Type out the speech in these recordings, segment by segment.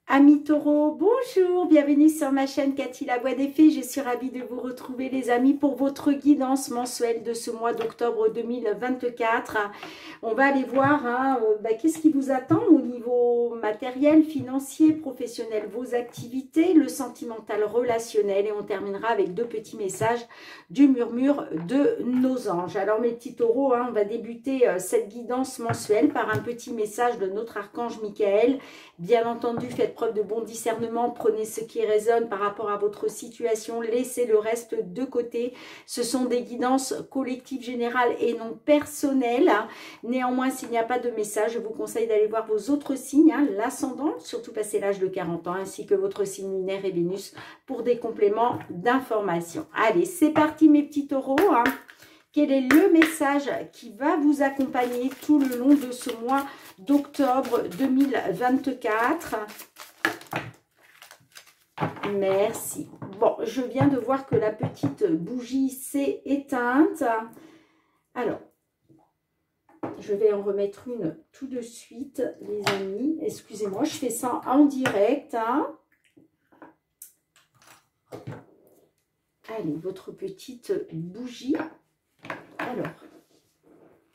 Amis taureaux, bonjour, bienvenue sur ma chaîne Cathy la Voix des Fées. Je suis ravie de vous retrouver les amis pour votre guidance mensuelle de ce mois d'octobre 2024. On va aller voir qu'est-ce qui vous attend au niveau matériel, financier, professionnel, vos activités, le sentimental relationnel et on terminera avec deux petits messages du murmure de nos anges. Alors mes petits taureaux, on va débuter cette guidance mensuelle par un petit message de notre archange Michael. Bien entendu, faites preuve de bon discernement, prenez ce qui résonne par rapport à votre situation, laissez le reste de côté. Ce sont des guidances collectives générales et non personnelles. Néanmoins, s'il n'y a pas de message, je vous conseille d'aller voir vos autres signes, l'ascendant, surtout passé l'âge de 40 ans, ainsi que votre signe lunaire et Vénus pour des compléments d'information. Allez, c'est parti mes petits taureaux. Quel est le message qui va vous accompagner tout le long de ce mois d'octobre 2024? Merci. Bon, je viens de voir que la petite bougie s'est éteinte. Alors, je vais en remettre une tout de suite, les amis. Excusez-moi, je fais ça en direct. Allez, votre petite bougie. Alors,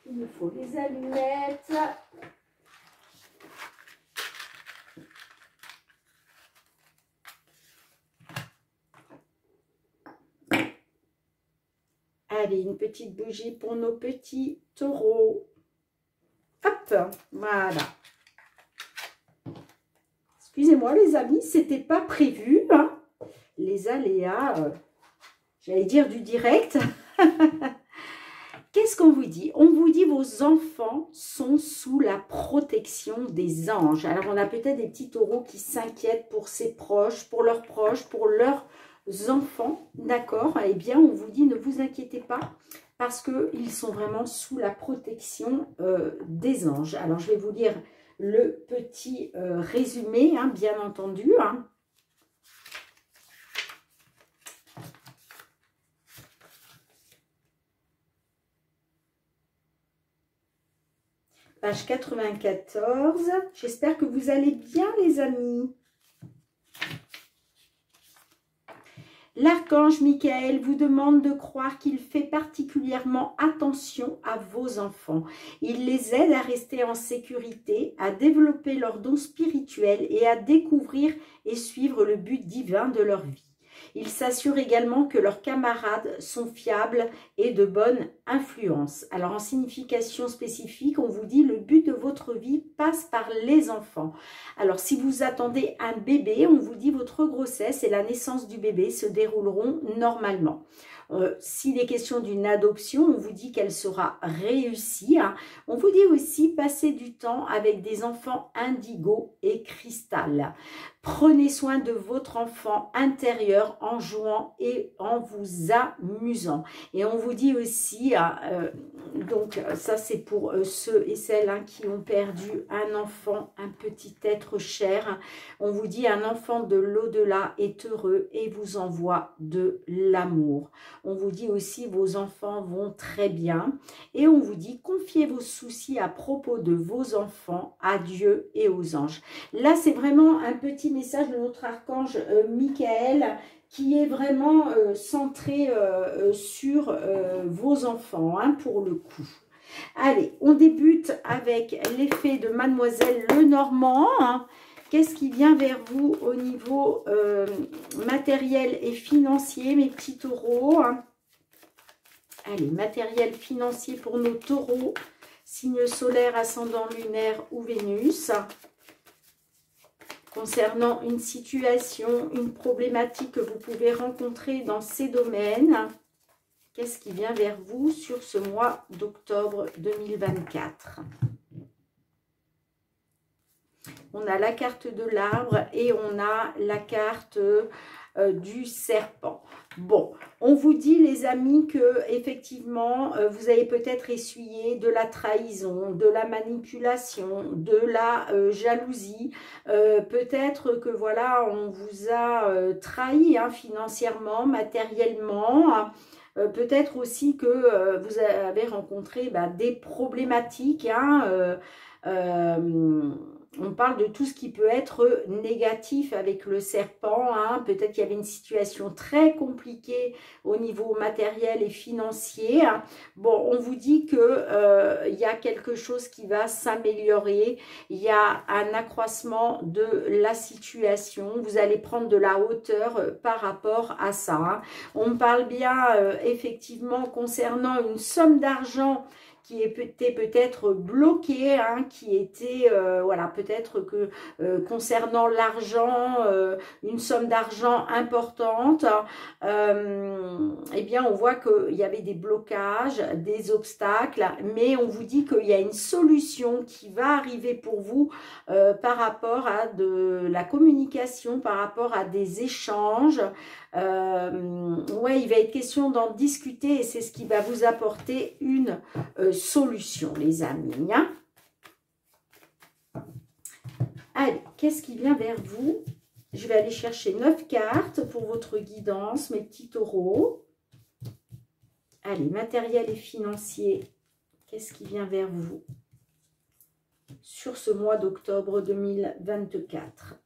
il me faut les allumettes. Allez, une petite bougie pour nos petits taureaux. Hop, voilà. Excusez-moi les amis, c'était pas prévu. Les aléas, j'allais dire du direct. Qu'est-ce qu'on vous dit? On vous dit vos enfants sont sous la protection des anges. Alors, on a peut-être des petits taureaux qui s'inquiètent pour ses proches, pour leurs enfants. D'accord? Eh bien, on vous dit ne vous inquiétez pas parce qu'ils sont vraiment sous la protection des anges. Alors, je vais vous lire le petit résumé, bien entendu. Page 94. J'espère que vous allez bien, les amis. L'archange Michael vous demande de croire qu'il fait particulièrement attention à vos enfants. Il les aide à rester en sécurité, à développer leurs dons spirituels et à découvrir et suivre le but divin de leur vie. Il s'assure également que leurs camarades sont fiables et de bonne influence. Alors en signification spécifique, on vous dit le but de votre vie passe par les enfants. Alors si vous attendez un bébé, on vous dit votre grossesse et la naissance du bébé se dérouleront normalement. S'il est question d'une adoption, on vous dit qu'elle sera réussie. On vous dit aussi passer du temps avec des enfants indigo et cristal. Prenez soin de votre enfant intérieur en jouant et en vous amusant. Et on vous dit aussi, donc ça c'est pour ceux et celles qui ont perdu un enfant, un petit être cher. On vous dit un enfant de l'au-delà est heureux et vous envoie de l'amour. On vous dit aussi vos enfants vont très bien. Et on vous dit confiez vos soucis à propos de vos enfants à Dieu et aux anges. Là c'est vraiment un petit message de notre archange Michael qui est vraiment centré sur vos enfants pour le coup. Allez, on débute avec l'effet de Mademoiselle Lenormand. Qu'est-ce qui vient vers vous au niveau matériel et financier, mes petits taureaux? Allez, matériel financier pour nos taureaux, signe solaire, ascendant lunaire ou Vénus. Concernant une situation, une problématique que vous pouvez rencontrer dans ces domaines, qu'est-ce qui vient vers vous sur ce mois d'octobre 2024? On a la carte de l'arbre et on a la carte du serpent. Bon, on vous dit les amis que effectivement vous avez peut-être essuyé de la trahison, de la manipulation, de la jalousie. Peut-être que voilà, on vous a trahi financièrement, matériellement. Peut-être aussi que vous avez rencontré des problématiques on parle de tout ce qui peut être négatif avec le serpent, hein. Peut-être qu'il y avait une situation très compliquée au niveau matériel et financier. Bon, on vous dit que il y a quelque chose qui va s'améliorer, il y a un accroissement de la situation, vous allez prendre de la hauteur par rapport à ça, hein. On me parle bien effectivement concernant une somme d'argent qui était peut-être bloqué, hein, qui était, voilà, peut-être que concernant l'argent, une somme d'argent importante, eh bien, on voit qu'il y avait des blocages, des obstacles, mais on vous dit qu'il y a une solution qui va arriver pour vous par rapport à de la communication, par rapport à des échanges. Ouais, il va être question d'en discuter et c'est ce qui va vous apporter une solution, les amis, hein. Allez, qu'est-ce qui vient vers vous? Je vais aller chercher 9 cartes pour votre guidance, mes petits taureaux. Allez, matériel et financier, qu'est-ce qui vient vers vous sur ce mois d'octobre 2024?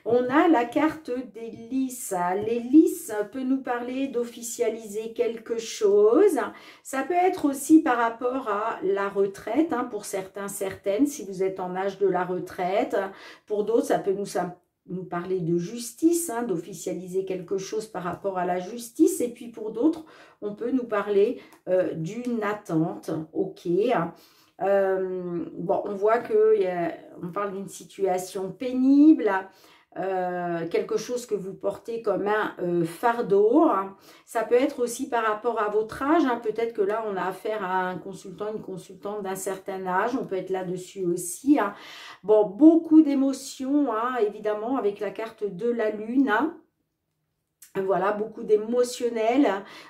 On a la carte des lys. Les lys peut nous parler d'officialiser quelque chose. Ça peut être aussi par rapport à la retraite, hein, pour certains, certaines, si vous êtes en âge de la retraite. Pour d'autres, ça peut nous parler de justice, hein, d'officialiser quelque chose par rapport à la justice. Et puis pour d'autres, on peut nous parler d'une attente. Ok. Bon, on voit qu'on parle d'une situation pénible. Quelque chose que vous portez comme un fardeau, hein. Ça peut être aussi par rapport à votre âge, hein. Peut-être que là on a affaire à un consultant, une consultante d'un certain âge, on peut être là-dessus aussi, hein. Bon, beaucoup d'émotions, hein, évidemment avec la carte de la lune, hein. Voilà, beaucoup d'émotionnel,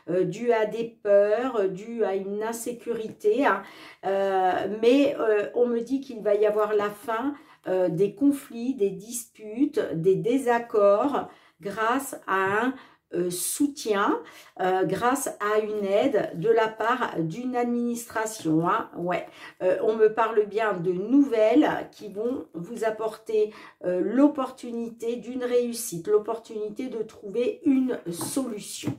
dû à des peurs, dû à une insécurité, hein. Mais on me dit qu'il va y avoir la fin des conflits, des disputes, des désaccords grâce à un soutien, grâce à une aide de la part d'une administration, hein. Ouais. On me parle bien de nouvelles qui vont vous apporter l'opportunité d'une réussite, l'opportunité de trouver une solution.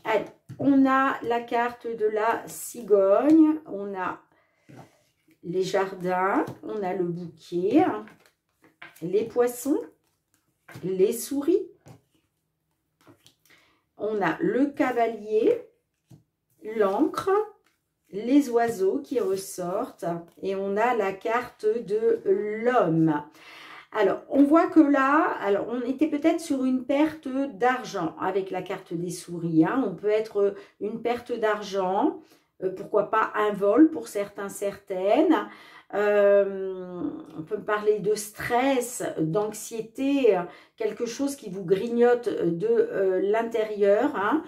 Allez, on a la carte de la cigogne, on a les jardins, on a le bouquet, les poissons, les souris, on a le cavalier, l'encre, les oiseaux qui ressortent et on a la carte de l'homme. Alors, on voit que là, alors on était peut-être sur une perte d'argent avec la carte des souris, hein. On peut être une perte d'argent, pourquoi pas un vol pour certains, certaines. On peut parler de stress, d'anxiété, quelque chose qui vous grignote de l'intérieur, hein.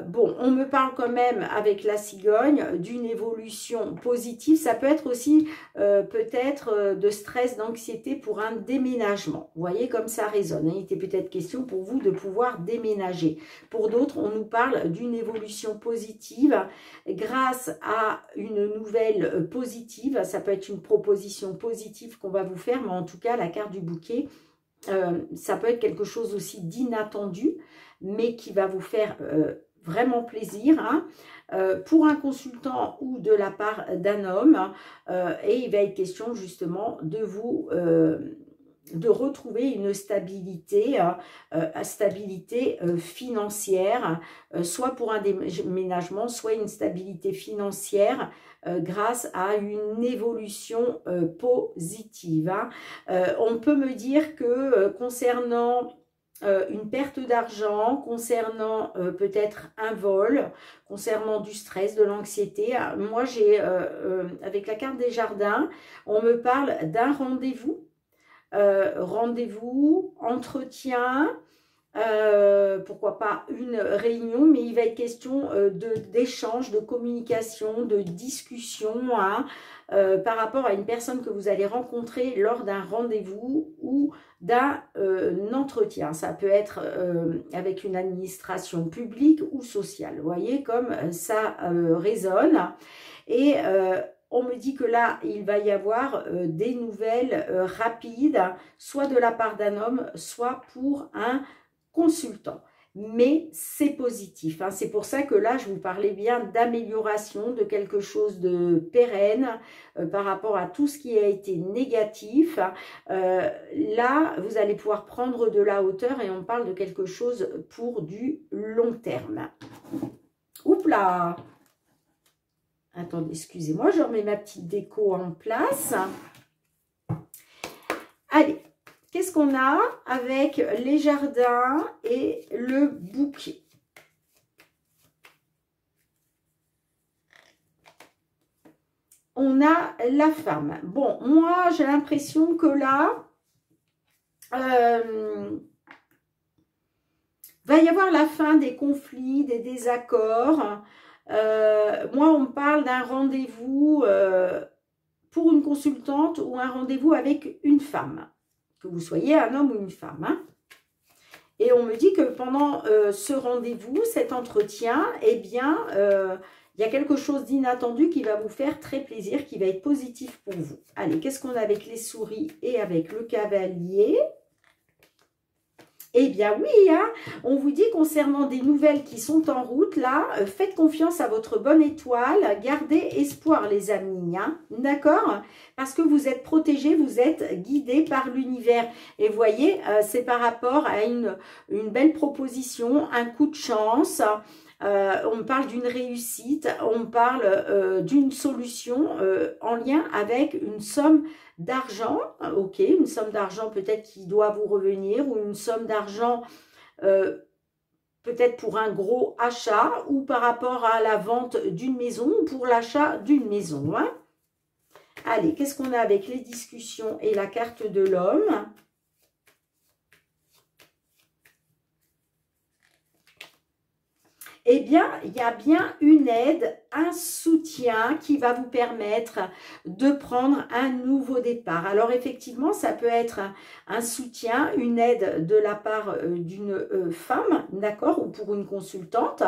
Bon, on me parle quand même avec la cigogne d'une évolution positive. Ça peut être aussi peut-être de stress, d'anxiété pour un déménagement. Vous voyez comme ça résonne, hein. Il était peut-être question pour vous de pouvoir déménager. Pour d'autres, on nous parle d'une évolution positive grâce à une nouvelle positive. Ça peut être une proposition positive qu'on va vous faire, mais en tout cas, la carte du bouquet, ça peut être quelque chose aussi d'inattendu, mais qui va vous faire vraiment plaisir, hein, pour un consultant ou de la part d'un homme. Et il va être question justement de vous... de retrouver une stabilité, financière, soit pour un déménagement, soit une stabilité financière grâce à une évolution positive, hein. On peut me dire que concernant une perte d'argent, concernant peut-être un vol, concernant du stress, de l'anxiété, moi j'ai, avec la carte des jardins, on me parle d'un rendez-vous, entretien, pourquoi pas une réunion, mais il va être question d'échange, de communication, de discussion, hein, par rapport à une personne que vous allez rencontrer lors d'un rendez-vous ou d'un entretien. Ça peut être avec une administration publique ou sociale. Vous voyez comme ça résonne. Et on me dit que là, il va y avoir des nouvelles rapides, soit de la part d'un homme, soit pour un consultant. Mais c'est positif, hein. C'est pour ça que là, je vous parlais bien d'amélioration, de quelque chose de pérenne par rapport à tout ce qui a été négatif. Là, vous allez pouvoir prendre de la hauteur et on parle de quelque chose pour du long terme. Oups là! Attendez, excusez-moi, je remets ma petite déco en place. Allez. Qu'est-ce qu'on a avec les jardins et le bouquet? On a la femme. Bon, moi, j'ai l'impression que là, va y avoir la fin des conflits, des désaccords. Moi, on me parle d'un rendez-vous pour une consultante ou un rendez-vous avec une femme. Que vous soyez un homme ou une femme. Hein. Et on me dit que pendant ce rendez-vous, cet entretien, eh bien, il y a quelque chose d'inattendu qui va vous faire très plaisir, qui va être positif pour vous. Allez, qu'est-ce qu'on a avec les souris et avec le cavalier? Eh bien oui, hein, on vous dit concernant des nouvelles qui sont en route, là, faites confiance à votre bonne étoile, gardez espoir les amis, hein, d'accord? Parce que vous êtes protégés, vous êtes guidés par l'univers. Et vous voyez, c'est par rapport à une belle proposition, un coup de chance. On parle d'une réussite, on parle d'une solution en lien avec une somme d'argent, ok, une somme d'argent peut-être qui doit vous revenir ou une somme d'argent peut-être pour un gros achat ou par rapport à la vente d'une maison ou pour l'achat d'une maison. Hein. Allez, qu'est-ce qu'on a avec les discussions et la carte de l'homme ? Eh bien, il y a bien une aide, un soutien qui va vous permettre de prendre un nouveau départ. Alors, effectivement, ça peut être un soutien, une aide de la part d'une femme, d'accord, ou pour une consultante.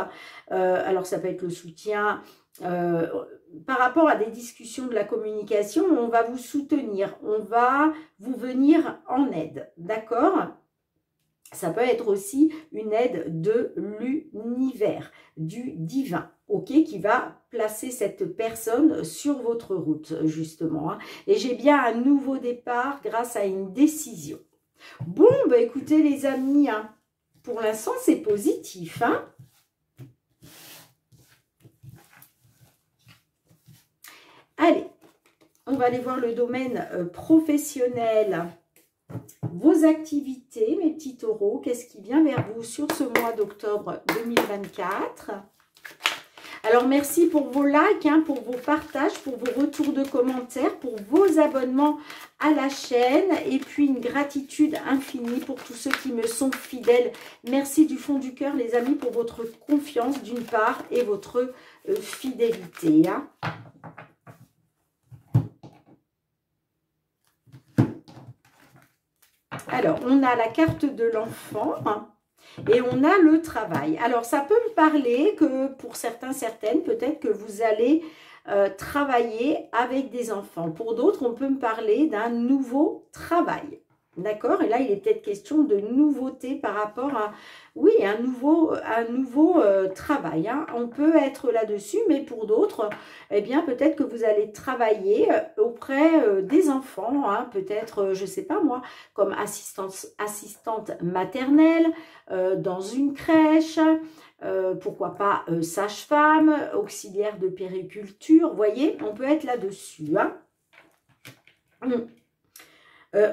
Alors, ça peut être le soutien par rapport à des discussions de la communication. On va vous soutenir, on va vous venir en aide, d'accord ? Ça peut être aussi une aide de l'univers, du divin, ok, qui va placer cette personne sur votre route, justement. Hein. Et j'ai bien un nouveau départ grâce à une décision. Bon, bah écoutez les amis, hein, pour l'instant c'est positif. Hein. Allez, on va aller voir le domaine professionnel. Vos activités, mes petits taureaux, qu'est-ce qui vient vers vous sur ce mois d'octobre 2024? Alors, merci pour vos likes, hein, pour vos partages, pour vos retours de commentaires, pour vos abonnements à la chaîne. Et puis, une gratitude infinie pour tous ceux qui me sont fidèles. Merci du fond du cœur, les amis, pour votre confiance, d'une part, et votre fidélité. Hein. Alors, on a la carte de l'enfant et on a le travail. Alors, ça peut me parler que pour certains, certaines, peut-être que vous allez travailler avec des enfants. Pour d'autres, on peut me parler d'un nouveau travail. D'accord? Et là, il est peut-être question de nouveauté par rapport à, oui, un nouveau travail. Hein. On peut être là-dessus, mais pour d'autres, eh bien, peut-être que vous allez travailler auprès des enfants. Hein. Peut-être, je ne sais pas moi, comme assistante maternelle, dans une crèche, pourquoi pas sage-femme, auxiliaire de périculture. Vous voyez, on peut être là-dessus. Hein.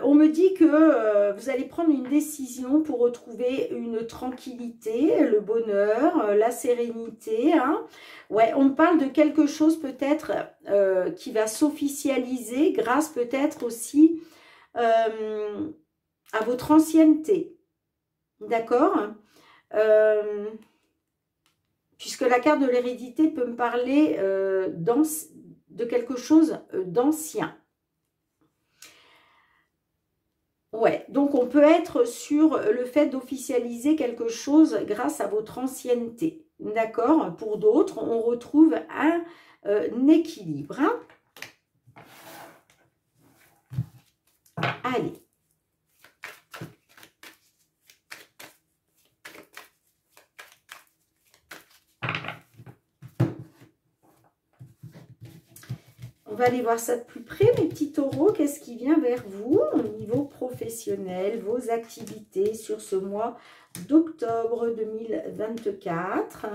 On me dit que vous allez prendre une décision pour retrouver une tranquillité, le bonheur, la sérénité. Hein. Ouais, on me parle de quelque chose peut-être qui va s'officialiser grâce peut-être aussi à votre ancienneté. d'accord? Puisque la carte de l'hérédité peut me parler de quelque chose d'ancien. Ouais, donc on peut être sur le fait d'officialiser quelque chose grâce à votre ancienneté. D'accord? Pour d'autres, on retrouve un équilibre. Hein. Allez. On va aller voir ça de plus près, mes petits taureaux. Qu'est-ce qui vient vers vous au niveau professionnel, vos activités sur ce mois d'octobre 2024?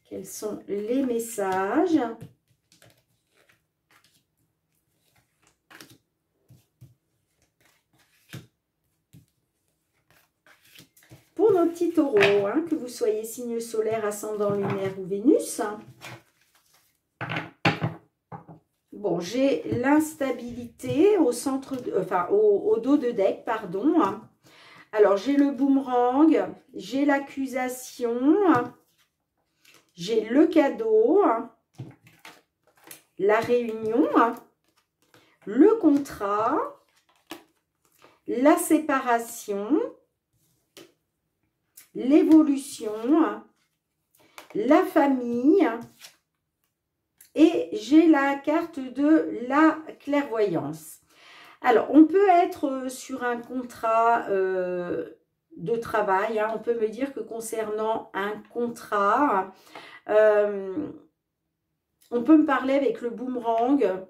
Quels sont les messages? Pour nos petits taureaux, hein, que vous soyez signe solaire, ascendant lunaire ou Vénus. Bon, j'ai l'instabilité au centre, au dos de deck, pardon. Alors, j'ai le boomerang, j'ai l'accusation, j'ai le cadeau, la réunion, le contrat, la séparation, l'évolution, la famille. Et j'ai la carte de la clairvoyance. Alors, on peut être sur un contrat de travail. Hein, on peut me dire que concernant un contrat, on peut me parler avec le boomerang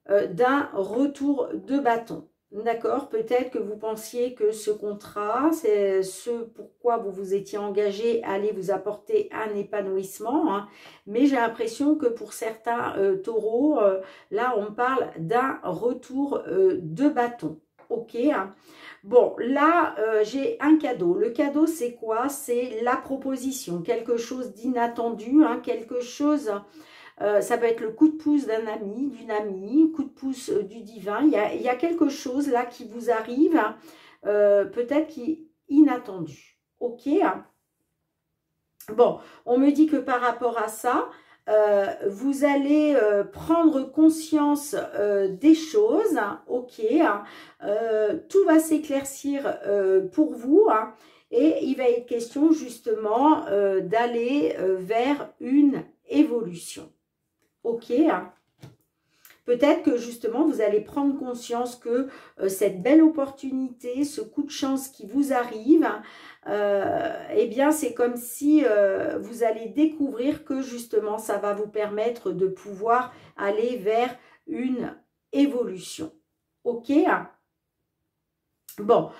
d'un retour de bâton. D'accord, peut-être que vous pensiez que ce contrat, c'est ce pourquoi vous vous étiez engagé, allait vous apporter un épanouissement. Hein, mais j'ai l'impression que pour certains taureaux, là, on parle d'un retour de bâton. Ok, hein. Bon, là, j'ai un cadeau. Le cadeau, c'est quoi? C'est la proposition, quelque chose d'inattendu, hein, quelque chose... ça peut être le coup de pouce d'un ami, d'une amie, coup de pouce du divin. Il y a quelque chose là qui vous arrive, peut-être qui est inattendu. Ok. Bon, on me dit que par rapport à ça, vous allez prendre conscience des choses. Ok. Tout va s'éclaircir pour vous. Hein, et il va être question justement d'aller vers une évolution. Ok, peut-être que justement vous allez prendre conscience que cette belle opportunité, ce coup de chance qui vous arrive, eh bien c'est comme si vous allez découvrir que justement ça va vous permettre de pouvoir aller vers une évolution. Ok, bon,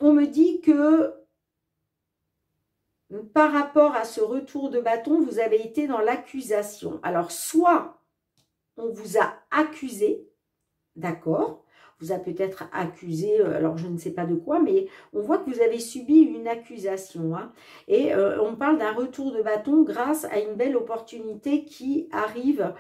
on me dit que par rapport à ce retour de bâton, vous avez été dans l'accusation. Alors, soit on vous a accusé, d'accord, vous a peut-être accusé, alors je ne sais pas de quoi, mais on voit que vous avez subi une accusation. Hein, et on parle d'un retour de bâton grâce à une belle opportunité qui arrive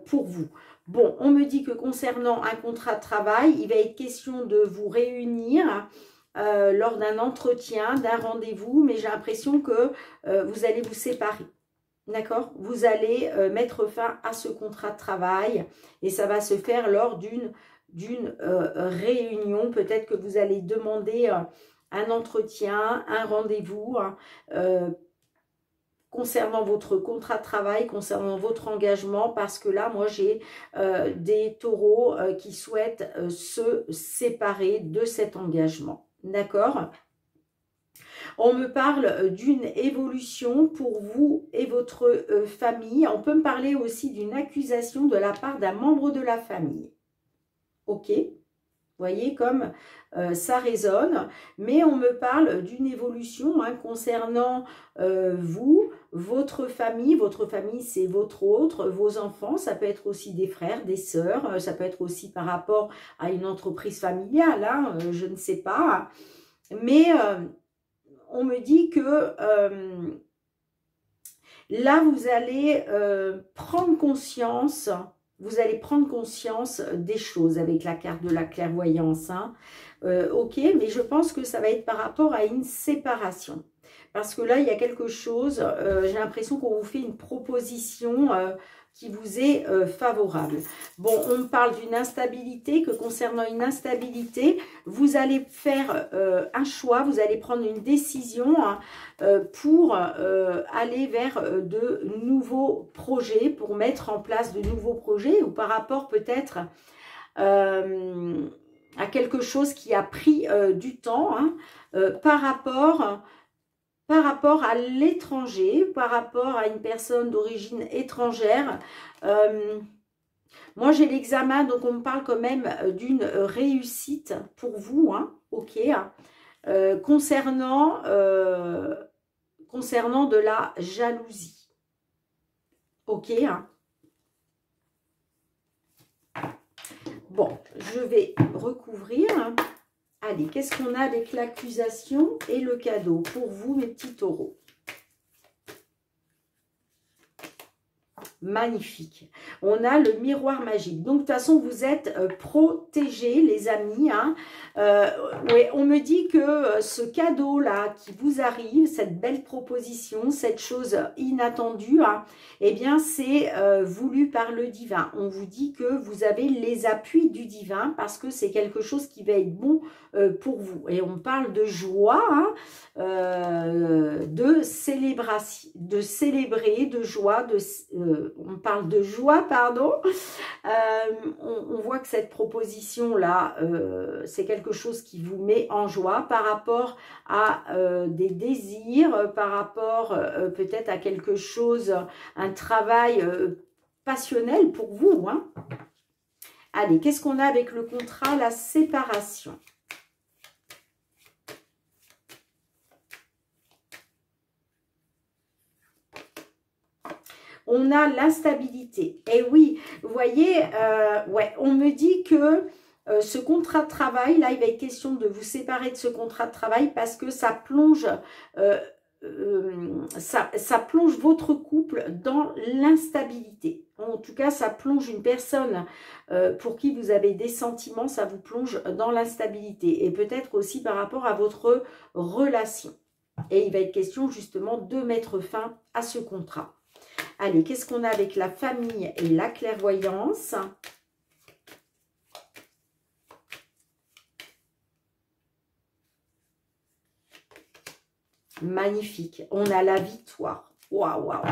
pour vous. Bon, on me dit que concernant un contrat de travail, il va être question de vous réunir lors d'un entretien, d'un rendez-vous, mais j'ai l'impression que vous allez vous séparer. D'accord? Vous allez mettre fin à ce contrat de travail et ça va se faire lors d'une réunion. Peut-être que vous allez demander un entretien, un rendez-vous concernant votre contrat de travail, concernant votre engagement, parce que là, moi, j'ai des taureaux qui souhaitent se séparer de cet engagement. D'accord? On me parle d'une évolution pour vous et votre famille. On peut me parler aussi d'une accusation de la part d'un membre de la famille. Ok? Vous voyez comme ça résonne. Mais on me parle d'une évolution hein, concernant vous, votre famille. Votre famille, c'est votre autre, vos enfants. Ça peut être aussi des frères, des sœurs. Ça peut être aussi par rapport à une entreprise familiale. Hein, je ne sais pas. Mais on me dit que là, vous allez prendre conscience vous allez prendre conscience des choses avec la carte de la clairvoyance. Hein. Ok, mais je pense que ça va être par rapport à une séparation. Parce que là, il y a quelque chose, j'ai l'impression qu'on vous fait une proposition qui vous est favorable. Bon, on me parle d'une instabilité, que concernant une instabilité, vous allez faire un choix, vous allez prendre une décision hein, pour aller vers de nouveaux projets, pour mettre en place de nouveaux projets, ou par rapport peut-être à quelque chose qui a pris du temps, hein, par rapport à l'étranger, par rapport à une personne d'origine étrangère. Moi, j'ai l'examen, donc on me parle quand même d'une réussite pour vous, hein, ok, concernant de la jalousie. Ok, hein. Bon, je vais recouvrir. Allez, qu'est-ce qu'on a avec l'accusation et le cadeau pour vous, mes petits taureaux? Magnifique. On a le miroir magique. Donc, de toute façon, vous êtes protégés, les amis. Hein. Ouais, on me dit que ce cadeau-là qui vous arrive, cette belle proposition, cette chose inattendue, hein, eh bien, c'est voulu par le divin. On vous dit que vous avez les appuis du divin parce que c'est quelque chose qui va être bon pour vous. Et on parle de joie, hein, de célébration, de célébrer, de joie, on parle de joie, pardon. On voit que cette proposition-là, c'est quelque chose qui vous met en joie par rapport à des désirs, par rapport peut-être à quelque chose, un travail passionnel pour vous. Hein. Allez, qu'est-ce qu'on a avec le contrat? La séparation. On a l'instabilité. Et oui, vous voyez, ouais, on me dit que ce contrat de travail, là, il va être question de vous séparer de ce contrat de travail parce que ça plonge, ça plonge votre couple dans l'instabilité. En tout cas, ça plonge une personne pour qui vous avez des sentiments, ça vous plonge dans l'instabilité. Et peut-être aussi par rapport à votre relation. Et il va être question justement de mettre fin à ce contrat. Allez, qu'est-ce qu'on a avec la famille et la clairvoyance? Magnifique. On a la victoire. Waouh, waouh.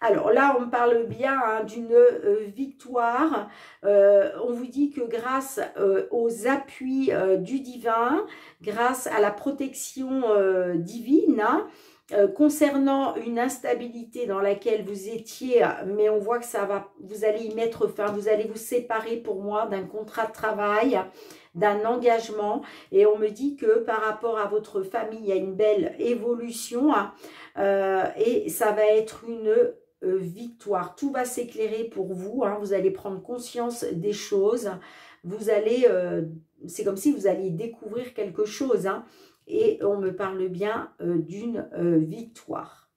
Alors là, on parle bien hein, d'une victoire. On vous dit que grâce aux appuis du divin, grâce à la protection divine, hein, concernant une instabilité dans laquelle vous étiez, mais on voit que ça va, vous allez y mettre fin, vous allez vous séparer pour moi d'un contrat de travail, d'un engagement, et on me dit que par rapport à votre famille, il y a une belle évolution, et ça va être une victoire. Tout va s'éclairer pour vous, hein, vous allez prendre conscience des choses, vous allez, c'est comme si vous alliez découvrir quelque chose, hein, et on me parle bien d'une victoire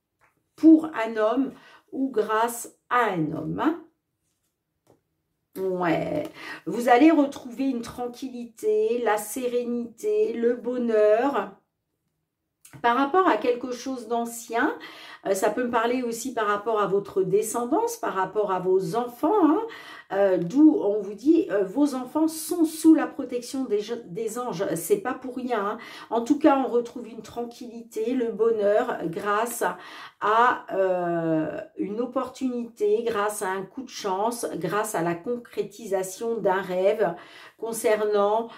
pour un homme ou grâce à un homme. Hein. Ouais, vous allez retrouver une tranquillité, la sérénité, le bonheur par rapport à quelque chose d'ancien. Ça peut me parler aussi par rapport à votre descendance, par rapport à vos enfants, hein, d'où on vous dit vos enfants sont sous la protection des anges. C'est pas pour rien. Hein. En tout cas, on retrouve une tranquillité, le bonheur grâce à une opportunité, grâce à un coup de chance, grâce à la concrétisation d'un rêve concernant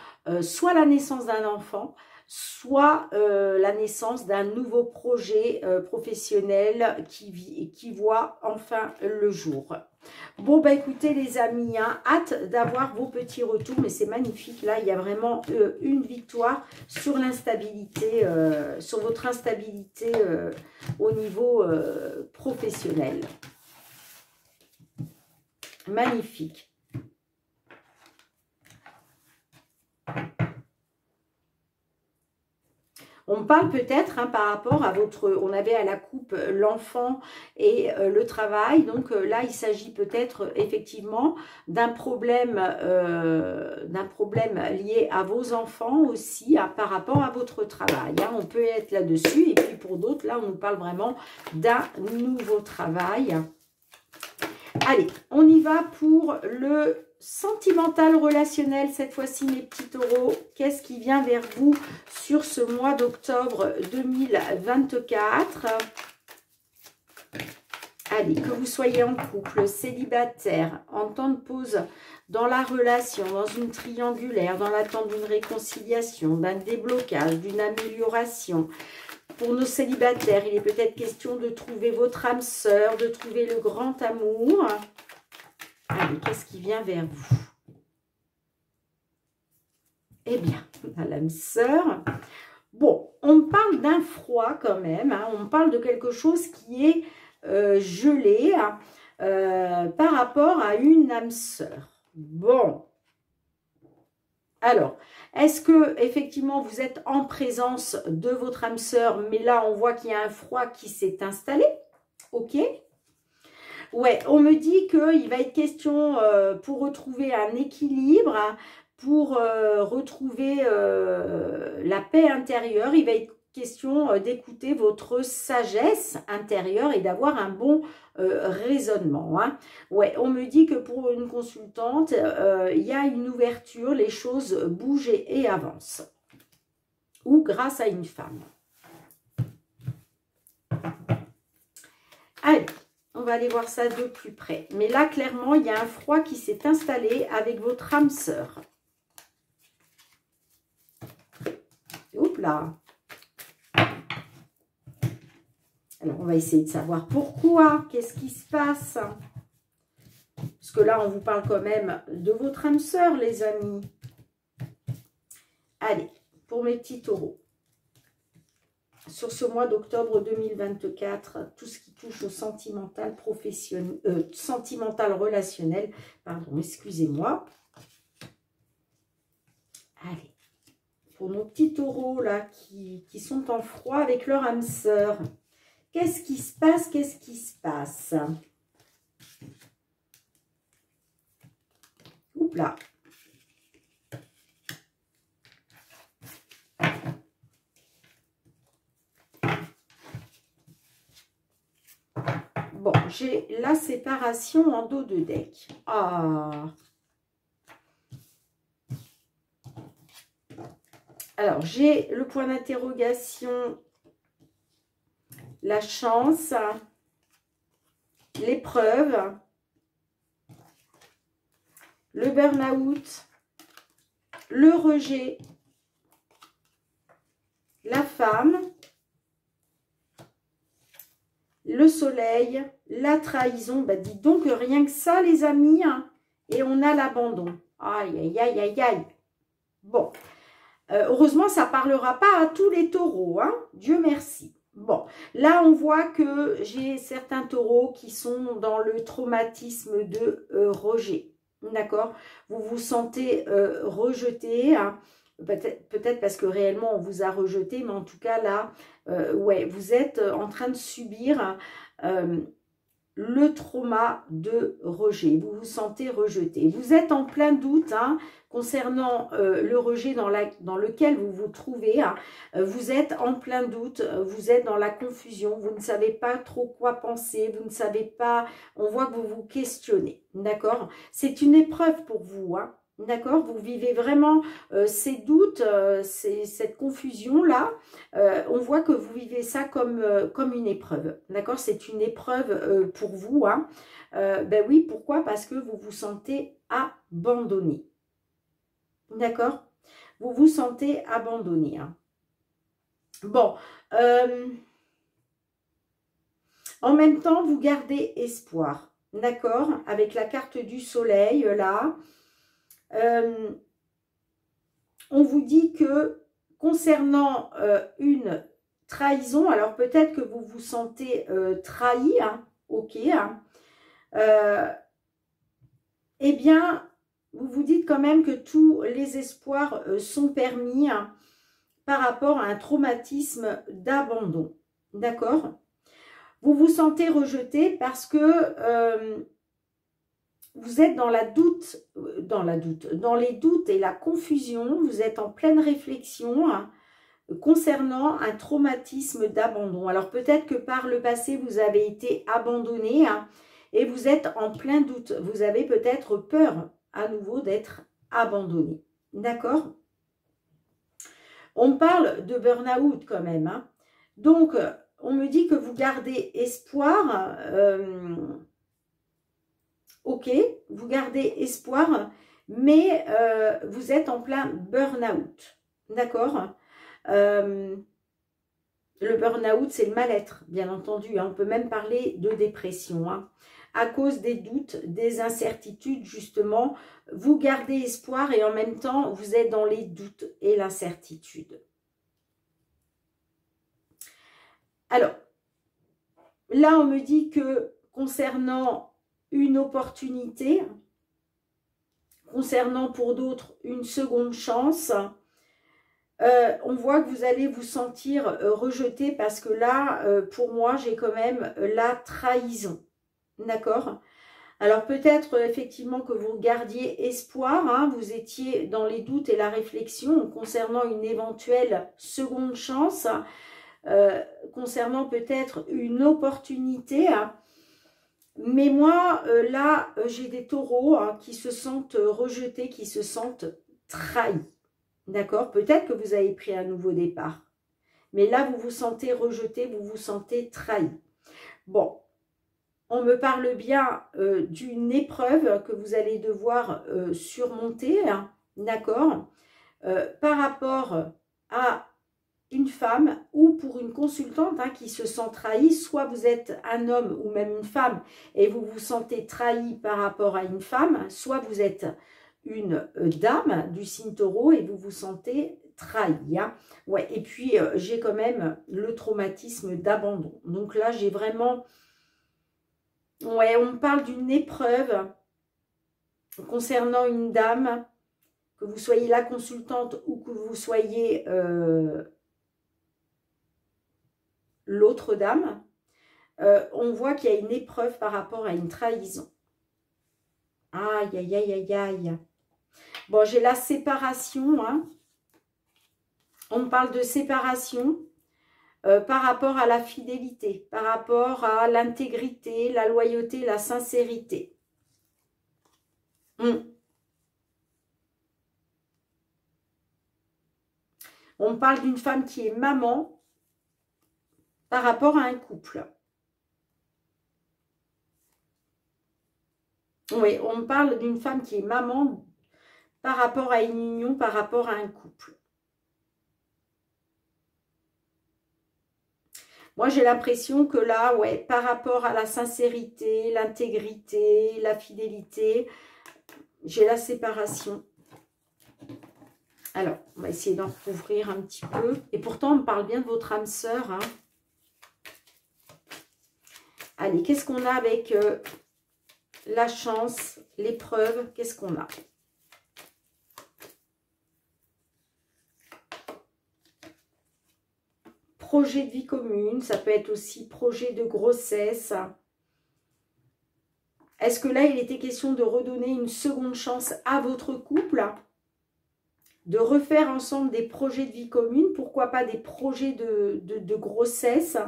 soit la naissance d'un enfant, soit la naissance d'un nouveau projet professionnel qui voit enfin le jour. Bon, bah écoutez les amis, hein, hâte d'avoir vos petits retours, mais c'est magnifique. Là, il y a vraiment une victoire sur l'instabilité, sur votre instabilité au niveau professionnel. Magnifique. On On parle peut-être par rapport à votre... On avait à la coupe l'enfant et le travail. Donc là, il s'agit peut-être effectivement d'un problème lié à vos enfants aussi par rapport à votre travail. On peut être là-dessus. Et puis pour d'autres, là, on nous parle vraiment d'un nouveau travail. Allez, on y va pour le sentimental relationnel cette fois-ci, mes petits taureaux. Qu'est-ce qui vient vers vous sur ce mois d'octobre 2024? Allez, que vous soyez en couple, célibataire, en temps de pause dans la relation, dans une triangulaire, dans l'attente d'une réconciliation, d'un déblocage, d'une amélioration. Pour nos célibataires, il est peut-être question de trouver votre âme sœur, de trouver le grand amour. Allez, qu'est-ce qui vient vers vous? Eh bien, l'âme sœur. Bon, on parle d'un froid quand même. On parle de quelque chose qui est gelé par rapport à une âme sœur. Bon. Alors, est-ce que effectivement vous êtes en présence de votre âme sœur, mais là on voit qu'il y a un froid qui s'est installé? Ok. Ouais, on me dit qu'il va être question pour retrouver un équilibre, pour retrouver la paix intérieure. Il va être question d'écouter votre sagesse intérieure et d'avoir un bon raisonnement. Ouais, on me dit que pour une consultante, il y a une ouverture, les choses bougent et avancent. Ou grâce à une femme. Allez. On va aller voir ça de plus près. Mais là, clairement, il y a un froid qui s'est installé avec votre âme sœur. Oups là. Alors, on va essayer de savoir pourquoi. Qu'est-ce qui se passe? Parce que là, on vous parle quand même de votre âme sœur, les amis. Allez, pour mes petits taureaux. Sur ce mois d'octobre 2024, tout ce qui touche au sentimental professionnel, sentimental relationnel, pardon, excusez-moi. Allez, pour nos petits taureaux là qui sont en froid avec leur âme sœur, qu'est-ce qui se passe? Qu'est-ce qui se passe? Oups là. Bon, j'ai la séparation en dos de deck. Ah. Alors, j'ai le point d'interrogation, la chance, l'épreuve, le burn-out, le rejet, la femme, le soleil, la trahison. Bah, dites donc, rien que ça, les amis. Et on a l'abandon. Aïe, aïe, aïe, aïe, aïe. Bon. Heureusement, ça ne parlera pas à tous les taureaux. Dieu merci. Bon. Là, on voit que j'ai certains taureaux qui sont dans le traumatisme de rejet. D'accord? Vous vous sentez rejeté. Peut-être parce que réellement, on vous a rejeté. Mais en tout cas, là... ouais, vous êtes en train de subir le trauma de rejet. Vous vous sentez rejeté. Vous êtes en plein doute concernant le rejet dans lequel vous vous trouvez. Vous êtes en plein doute. Vous êtes dans la confusion. Vous ne savez pas trop quoi penser. Vous ne savez pas... On voit que vous vous questionnez. D'accord? C'est une épreuve pour vous. D'accord? Vous vivez vraiment ces doutes, cette confusion-là. On voit que vous vivez ça comme une épreuve. D'accord? C'est une épreuve pour vous. Ben oui, pourquoi? Parce que vous vous sentez abandonné. D'accord? Vous vous sentez abandonné. Bon. En même temps, vous gardez espoir. D'accord? Avec la carte du soleil, là. On vous dit que concernant une trahison, alors peut-être que vous vous sentez trahi, ok, eh bien, vous vous dites quand même que tous les espoirs sont permis par rapport à un traumatisme d'abandon. D'accord? Vous vous sentez rejeté parce que vous êtes dans les doutes et la confusion. Vous êtes en pleine réflexion hein, concernant un traumatisme d'abandon. Alors peut-être que par le passé, vous avez été abandonné hein, et vous êtes en plein doute. Vous avez peut-être peur à nouveau d'être abandonné. D'accord? On parle de burn-out quand même. Hein. Donc, on me dit que vous gardez espoir. Ok, vous gardez espoir, mais vous êtes en plein burn-out. D'accord? Le burn-out, c'est le mal-être, bien entendu. Hein. On peut même parler de dépression. Hein. À cause des doutes, des incertitudes, justement, vous gardez espoir et en même temps, vous êtes dans les doutes et l'incertitude. Alors, là, on me dit que concernant une opportunité, concernant pour d'autres une seconde chance, on voit que vous allez vous sentir rejeté parce que là, pour moi, j'ai quand même la trahison. D'accord? Alors peut-être effectivement que vous gardiez espoir, hein, vous étiez dans les doutes et la réflexion concernant une éventuelle seconde chance, concernant peut-être une opportunité. Hein. Mais moi, là, j'ai des taureaux hein, qui se sentent rejetés, qui se sentent trahis. D'accord? Peut-être que vous avez pris un nouveau départ. Mais là, vous vous sentez rejeté, vous vous sentez trahi. Bon, on me parle bien d'une épreuve que vous allez devoir surmonter. Hein, d'accord? Par rapport à une femme ou pour une consultante hein, qui se sent trahie, soit vous êtes un homme ou même une femme et vous vous sentez trahi par rapport à une femme, soit vous êtes une dame du signe taureau et vous vous sentez trahi. Hein. Ouais, et puis j'ai quand même le traumatisme d'abandon. Donc là, j'ai vraiment... Ouais, on me parle d'une épreuve concernant une dame, que vous soyez la consultante ou que vous soyez... l'autre dame, on voit qu'il y a une épreuve par rapport à une trahison. Aïe, aïe, aïe, aïe, aïe. Bon, j'ai la séparation. Hein. On me parle de séparation par rapport à la fidélité, par rapport à l'intégrité, la loyauté, la sincérité. On me parle d'une femme qui est maman, par rapport à un couple. Oui, on me parle d'une femme qui est maman par rapport à une union, par rapport à un couple. Moi, j'ai l'impression que là, ouais, par rapport à la sincérité, l'intégrité, la fidélité, j'ai la séparation. Alors, on va essayer d'en recouvrir un petit peu. Et pourtant, on me parle bien de votre âme sœur, hein. Allez, qu'est-ce qu'on a avec la chance, l'épreuve? Qu'est-ce qu'on a? Projet de vie commune, ça peut être aussi projet de grossesse. Est-ce que là, il était question de redonner une seconde chance à votre couple? De refaire ensemble des projets de vie commune? Pourquoi pas des projets de grossesse?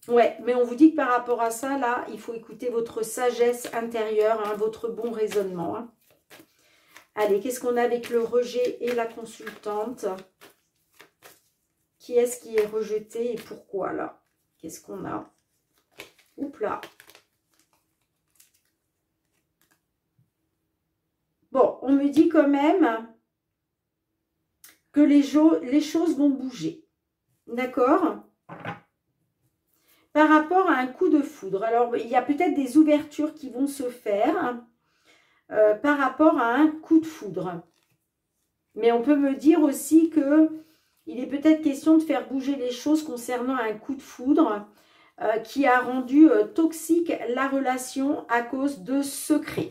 Ouais, mais on vous dit que par rapport à ça, là, il faut écouter votre sagesse intérieure, hein, votre bon raisonnement. Hein. Allez, qu'est-ce qu'on a avec le rejet et la consultante? Qui est-ce qui est rejeté et pourquoi, là? Qu'est-ce qu'on a? Oups là. Bon, on me dit quand même que les choses vont bouger. D'accord? Par rapport à un coup de foudre. Alors, il y a peut-être des ouvertures qui vont se faire par rapport à un coup de foudre. Mais on peut me dire aussi que il est peut-être question de faire bouger les choses concernant un coup de foudre qui a rendu toxique la relation à cause de secrets.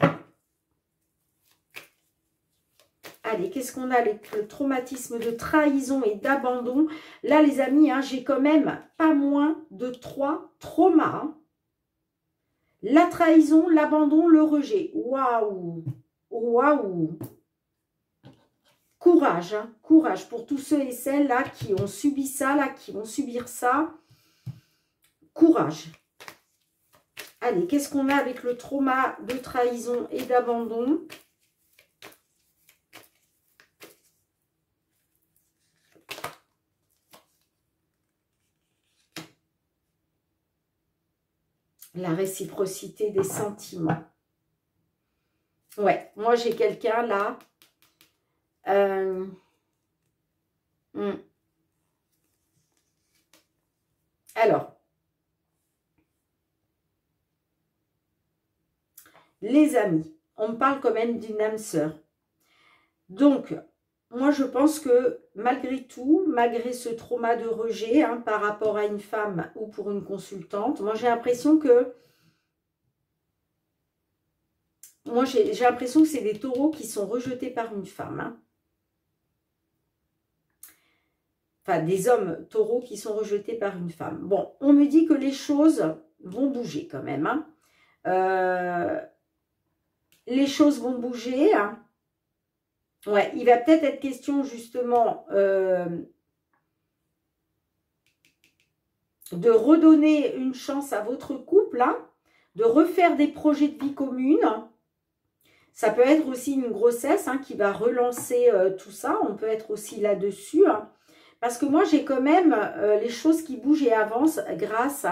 Allez, qu'est-ce qu'on a avec le traumatisme de trahison et d'abandon? Là, les amis, hein, j'ai quand même pas moins de 3 traumas. Hein. La trahison, l'abandon, le rejet. Waouh! Waouh! Courage, hein, courage pour tous ceux et celles là qui ont subi ça, là, qui vont subir ça. Courage. Allez, qu'est-ce qu'on a avec le trauma de trahison et d'abandon? La réciprocité des sentiments. Ouais, moi j'ai quelqu'un là. Alors, les amis, on me parle quand même d'une âme sœur. Donc, moi je pense que malgré tout, malgré ce trauma de rejet hein, par rapport à une femme ou pour une consultante, moi j'ai l'impression que c'est des taureaux qui sont rejetés par une femme. Hein. Enfin, des hommes taureaux qui sont rejetés par une femme. Bon, on me dit que les choses vont bouger quand même. Hein. Les choses vont bouger. Hein. Ouais, il va peut-être être question justement de redonner une chance à votre couple, hein, de refaire des projets de vie commune. Ça peut être aussi une grossesse hein, qui va relancer tout ça. On peut être aussi là-dessus. Hein. Parce que moi, j'ai quand même les choses qui bougent et avancent grâce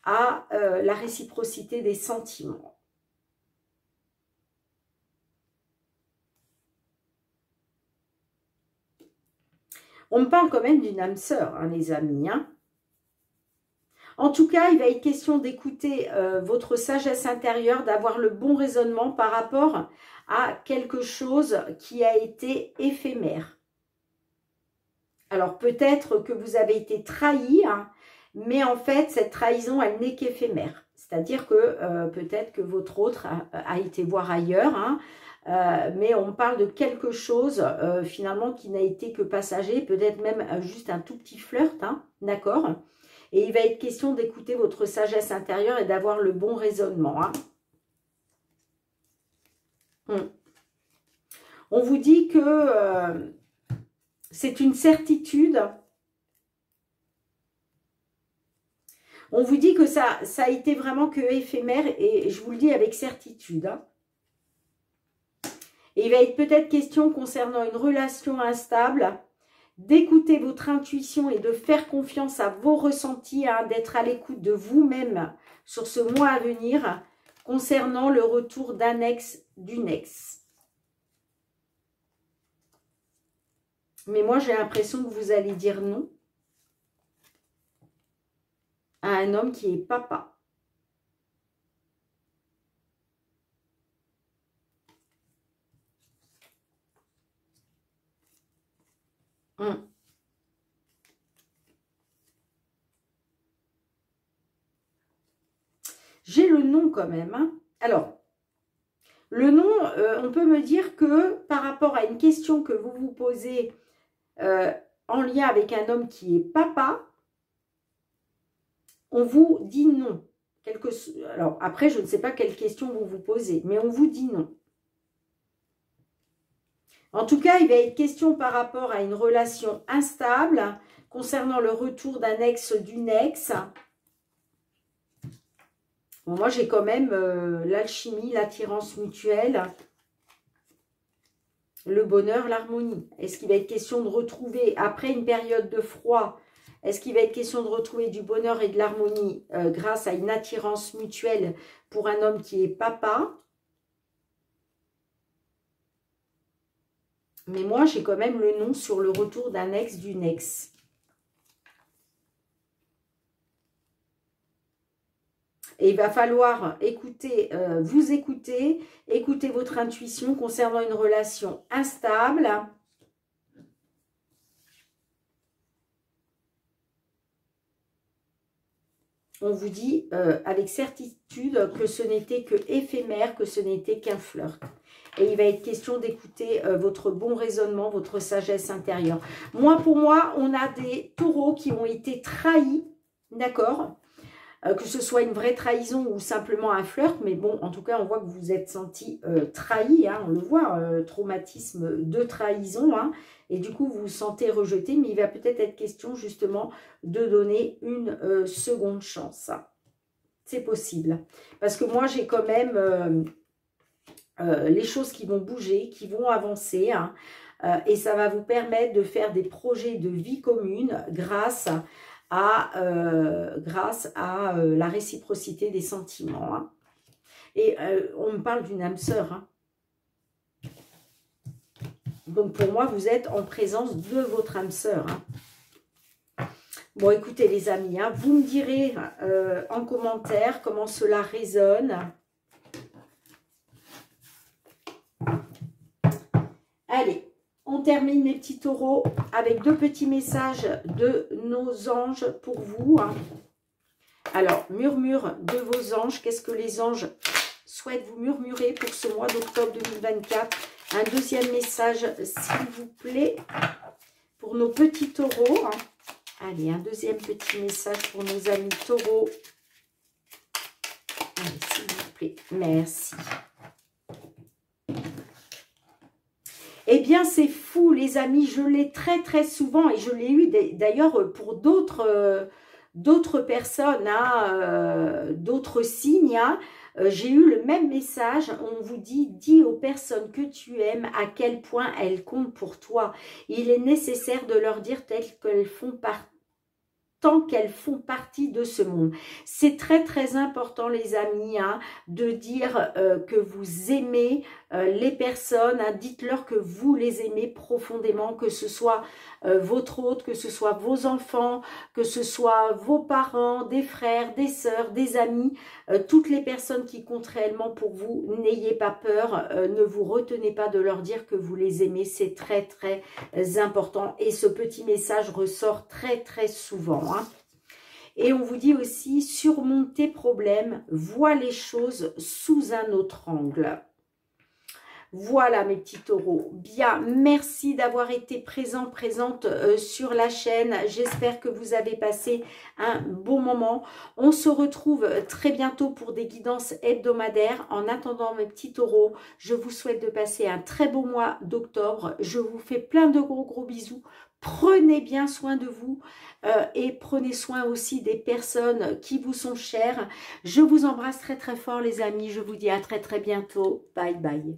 à la réciprocité des sentiments. On me parle quand même d'une âme sœur, hein, les amis. Hein. En tout cas, il va être question d'écouter votre sagesse intérieure, d'avoir le bon raisonnement par rapport à quelque chose qui a été éphémère. Alors, peut-être que vous avez été trahi, hein, mais en fait, cette trahison, elle n'est qu'éphémère. C'est-à-dire que peut-être que votre autre a été voir ailleurs, hein, mais on parle de quelque chose, finalement, qui n'a été que passager, peut-être même juste un tout petit flirt, hein, d'accord? Et il va être question d'écouter votre sagesse intérieure et d'avoir le bon raisonnement. Hein. On vous dit que... c'est une certitude. On vous dit que ça a été vraiment que éphémère et je vous le dis avec certitude. Hein. Et il va être peut-être question concernant une relation instable, d'écouter votre intuition et de faire confiance à vos ressentis, hein, d'être à l'écoute de vous-même sur ce mois à venir concernant le retour d'un ex, d'une ex. Mais moi, j'ai l'impression que vous allez dire non à un homme qui est papa. J'ai le nom quand même. Hein. Alors, le nom, on peut me dire que par rapport à une question que vous vous posez en lien avec un homme qui est papa, on vous dit non. Alors, après, je ne sais pas quelle question vous vous posez, mais on vous dit non. En tout cas, il va être question par rapport à une relation instable, concernant le retour d'un ex, d'une ex. Bon, moi, j'ai quand même l'alchimie, l'attirance mutuelle, le bonheur, l'harmonie. Est-ce qu'il va être question de retrouver, après une période de froid, est-ce qu'il va être question de retrouver du bonheur et de l'harmonie grâce à une attirance mutuelle pour un homme qui est papa? Mais moi, j'ai quand même le nom sur le retour d'un ex, d'une ex. Et il va falloir écouter, vous écouter, écouter votre intuition concernant une relation instable. on vous dit avec certitude que ce n'était que éphémère, que ce n'était qu'un flirt. Et il va être question d'écouter votre bon raisonnement, votre sagesse intérieure. Moi, pour moi, on a des taureaux qui ont été trahis, d'accord, que ce soit une vraie trahison ou simplement un flirt, mais bon, en tout cas, on voit que vous vous êtes senti trahi, hein, on le voit, traumatisme de trahison, hein, et du coup, vous vous sentez rejeté, mais il va peut-être être question justement de donner une seconde chance. C'est possible, parce que moi, j'ai quand même les choses qui vont bouger, qui vont avancer, hein, et ça va vous permettre de faire des projets de vie commune grâce à la réciprocité des sentiments. Hein. Et on me parle d'une âme sœur. Hein. Donc pour moi, vous êtes en présence de votre âme sœur. Hein. Bon, écoutez les amis, hein, vous me direz en commentaire comment cela résonne. Allez, on termine les petits taureaux avec 2 petits messages de nos anges pour vous. Hein. Alors, murmure de vos anges. Qu'est-ce que les anges souhaitent vous murmurer pour ce mois d'octobre 2024? Un deuxième message, s'il vous plaît, pour nos petits taureaux. Hein. Allez, un deuxième petit message pour nos amis taureaux. Allez, s'il vous plaît. Merci. Eh bien, c'est fou, les amis. Je l'ai très souvent et je l'ai eu d'ailleurs pour d'autres personnes, hein, d'autres signes. Hein. J'ai eu le même message. On vous dit, dis aux personnes que tu aimes à quel point elles comptent pour toi. Il est nécessaire de leur dire tant qu'elles font partie de ce monde. C'est très important les amis, hein, de dire que vous aimez les personnes, hein, dites-leur que vous les aimez profondément, que ce soit votre hôte, que ce soit vos enfants, que ce soit vos parents, des frères, des sœurs, des amis, toutes les personnes qui comptent réellement pour vous, n'ayez pas peur, ne vous retenez pas de leur dire que vous les aimez, c'est très important et ce petit message ressort très souvent. Hein. Et on vous dit aussi, surmonte tes problèmes, vois les choses sous un autre angle. Voilà mes petits taureaux. Bien, merci d'avoir été présente sur la chaîne. J'espère que vous avez passé un bon moment. On se retrouve très bientôt pour des guidances hebdomadaires. En attendant mes petits taureaux, je vous souhaite de passer un très beau mois d'octobre. Je vous fais plein de gros bisous. Prenez bien soin de vous et prenez soin aussi des personnes qui vous sont chères. Je vous embrasse très fort les amis. Je vous dis à très bientôt. Bye bye.